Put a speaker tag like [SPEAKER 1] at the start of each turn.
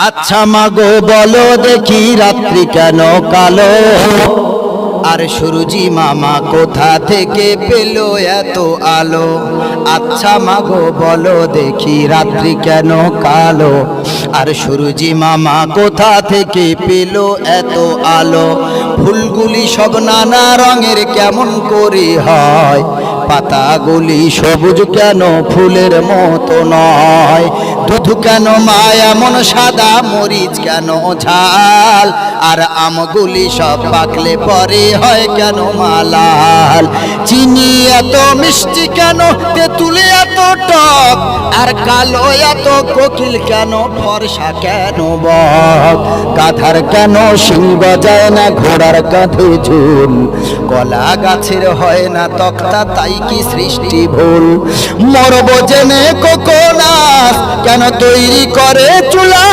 [SPEAKER 1] আচ্ছা মাগো বলো দেখি রাত্রি কেন কালো, আর সুরজি মামা কোথা থেকে পেল এত আলো। আচ্ছা মাগো বলো দেখি রাত্রি কেন কালো, আর সুরজি মামা কোথা থেকে পেল এত আলো। ফুলগুলি সব নানা রঙের কেমন করে হয়, পাতাগুলি সবুজ কেন ফুলের মতো নয়। দুধ কেন মা এমন সাদা, মরিচ কেন ঝাল, আর আমগুলি সব পাকলে পরে হয় কেন মালাল। চিনি এত মিষ্টি কেন, তেঁতুলে এত টক, আর কালো এত কোকিল কেন, ফর্সা কেন বক। গাধার কেন শিং গজায় না, ঘোড়ার কাঁধে ঝুল, কলা গাছের হয় না তক্তা, তাই কি সৃষ্টি ভুল। মরব জেনে কোকোনাস কেন তৈরি করে চুলা,